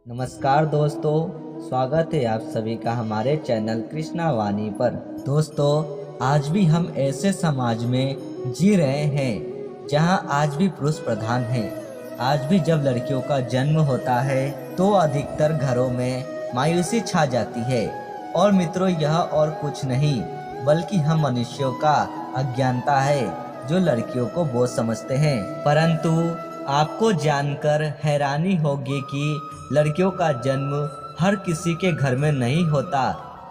नमस्कार दोस्तों, स्वागत है आप सभी का हमारे चैनल कृष्णा वाणी पर। दोस्तों, आज भी हम ऐसे समाज में जी रहे हैं जहां आज भी पुरुष प्रधान है। आज भी जब लड़कियों का जन्म होता है तो अधिकतर घरों में मायूसी छा जाती है। और मित्रों, यह और कुछ नहीं बल्कि हम मनुष्यों का अज्ञानता है जो लड़कियों को बोझ समझते हैं। परंतु आपको जानकर हैरानी होगी कि लड़कियों का जन्म हर किसी के घर में नहीं होता,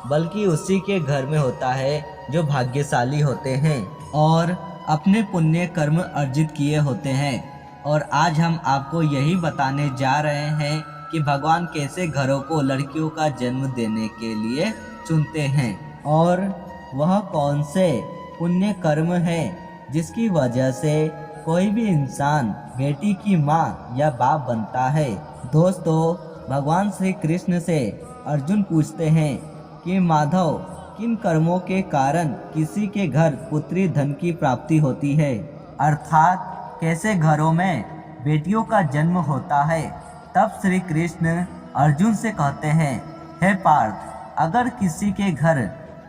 बल्कि उसी के घर में होता है जो भाग्यशाली होते हैं और अपने पुण्य कर्म अर्जित किए होते हैं। और आज हम आपको यही बताने जा रहे हैं कि भगवान कैसे घरों को लड़कियों का जन्म देने के लिए चुनते हैं और वह कौन से पुण्य कर्म है जिसकी वजह से कोई भी इंसान बेटी की माँ या बाप बनता है। दोस्तों, भगवान श्री कृष्ण से अर्जुन पूछते हैं कि माधव, किन कर्मों के कारण किसी के घर पुत्री धन की प्राप्ति होती है, अर्थात कैसे घरों में बेटियों का जन्म होता है। तब श्री कृष्ण अर्जुन से कहते हैं, हे पार्थ, अगर किसी के घर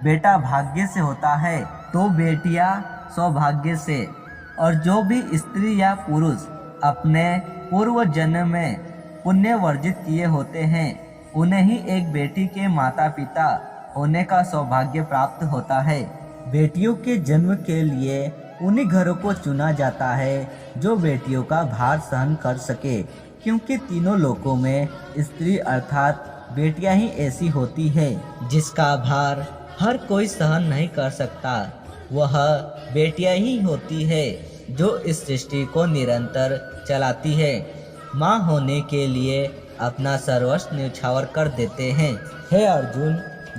बेटा भाग्य से होता है तो बेटियां सौभाग्य से, और जो भी स्त्री या पुरुष अपने पूर्व जन्म में पुण्य वर्जित किए होते हैं उन्हें ही एक बेटी के माता पिता होने का सौभाग्य प्राप्त होता है। बेटियों के जन्म के लिए उन्हीं घरों को चुना जाता है जो बेटियों का भार सहन कर सके, क्योंकि तीनों लोकों में स्त्री अर्थात बेटियां ही ऐसी होती है जिसका भार हर कोई सहन नहीं कर सकता। वह बेटियां ही होती है जो इस सृष्टि को निरंतर चलाती है। माँ होने के लिए अपना सर्वस्व न्यौछावर कर देते हैं। हे अर्जुन,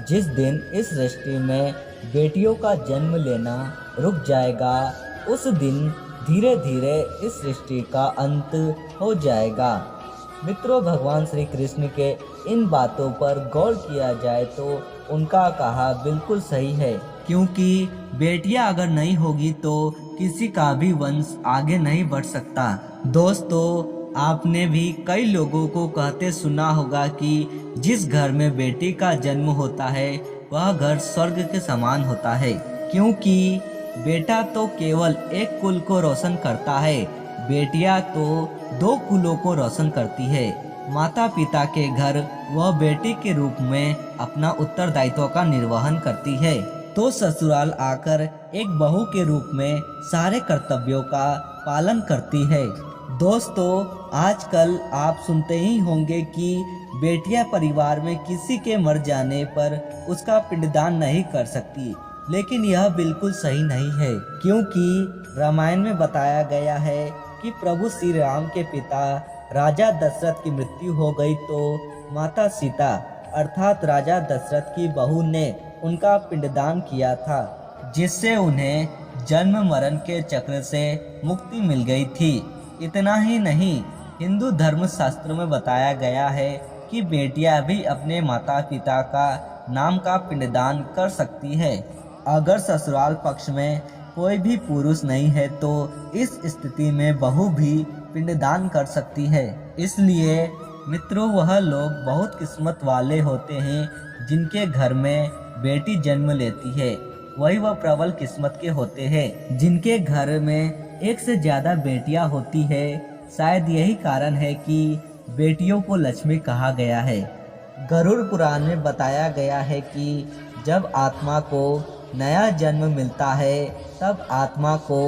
जिस दिन इस सृष्टि में बेटियों का जन्म लेना रुक जाएगा उस दिन धीरे धीरे इस सृष्टि का अंत हो जाएगा। मित्रों, भगवान श्री कृष्ण के इन बातों पर गौर किया जाए तो उनका कहा बिल्कुल सही है, क्योंकि बेटियां अगर नहीं होगी तो किसी का भी वंश आगे नहीं बढ़ सकता। दोस्तों, आपने भी कई लोगों को कहते सुना होगा कि जिस घर में बेटी का जन्म होता है वह घर स्वर्ग के समान होता है, क्योंकि बेटा तो केवल एक कुल को रोशन करता है, बेटियां तो दो कुलों को रोशन करती है। माता पिता के घर वह बेटी के रूप में अपना उत्तरदायित्व का निर्वहन करती है, तो ससुराल आकर एक बहू के रूप में सारे कर्तव्यों का पालन करती है। दोस्तों, आजकल आप सुनते ही होंगे कि बेटियां परिवार में किसी के मर जाने पर उसका पिंडदान नहीं कर सकती, लेकिन यह बिल्कुल सही नहीं है, क्योंकि रामायण में बताया गया है कि प्रभु श्री राम के पिता राजा दशरथ की मृत्यु हो गई तो माता सीता अर्थात राजा दशरथ की बहू ने उनका पिंडदान किया था, जिससे उन्हें जन्म मरण के चक्र से मुक्ति मिल गई थी। इतना ही नहीं, हिंदू धर्म शास्त्रों में बताया गया है कि बेटियां भी अपने माता पिता का नाम का पिंडदान कर सकती है। अगर ससुराल पक्ष में कोई भी पुरुष नहीं है तो इस स्थिति में बहू भी पिंडदान कर सकती है। इसलिए मित्रों, वह लोग बहुत किस्मत वाले होते हैं जिनके घर में बेटी जन्म लेती है। वही वह प्रबल किस्मत के होते हैं जिनके घर में एक से ज्यादा बेटियां होती है। शायद यही कारण है कि बेटियों को लक्ष्मी कहा गया है। गरुड़ पुराण में बताया गया है कि जब आत्मा को नया जन्म मिलता है तब आत्मा को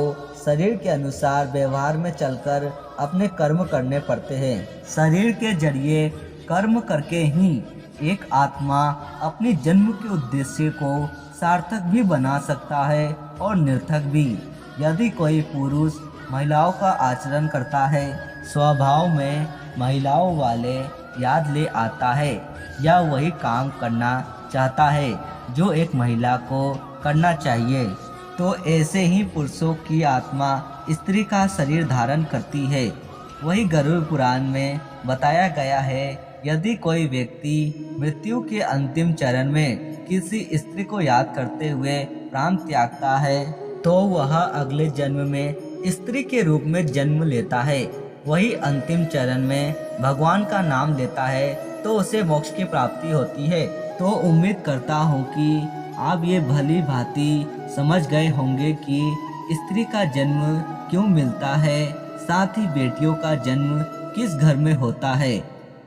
शरीर के अनुसार व्यवहार में चलकर अपने कर्म करने पड़ते हैं। शरीर के जरिए कर्म करके ही एक आत्मा अपनी जन्म के उद्देश्य को सार्थक भी बना सकता है और निर्थक भी। यदि कोई पुरुष महिलाओं का आचरण करता है, स्वभाव में महिलाओं वाले याद ले आता है या वही काम करना चाहता है जो एक महिला को करना चाहिए, तो ऐसे ही पुरुषों की आत्मा स्त्री का शरीर धारण करती है। वही गरुड़ पुराण में बताया गया है, यदि कोई व्यक्ति मृत्यु के अंतिम चरण में किसी स्त्री को याद करते हुए प्राण त्यागता है तो वह अगले जन्म में स्त्री के रूप में जन्म लेता है। वही अंतिम चरण में भगवान का नाम लेता है तो उसे मोक्ष की प्राप्ति होती है। तो उम्मीद करता हूँ कि आप ये भली भांति समझ गए होंगे कि स्त्री का जन्म क्यों मिलता है, साथ ही बेटियों का जन्म किस घर में होता है।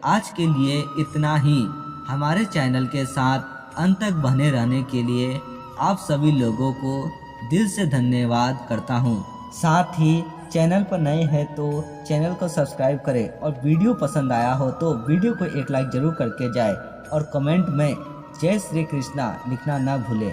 आज के लिए इतना ही। हमारे चैनल के साथ अंत तक बने रहने के लिए आप सभी लोगों को दिल से धन्यवाद करता हूँ। साथ ही चैनल पर नए हैं तो चैनल को सब्सक्राइब करें और वीडियो पसंद आया हो तो वीडियो को एक लाइक जरूर करके जाए और कमेंट में जय श्री कृष्णा लिखना ना भूलें।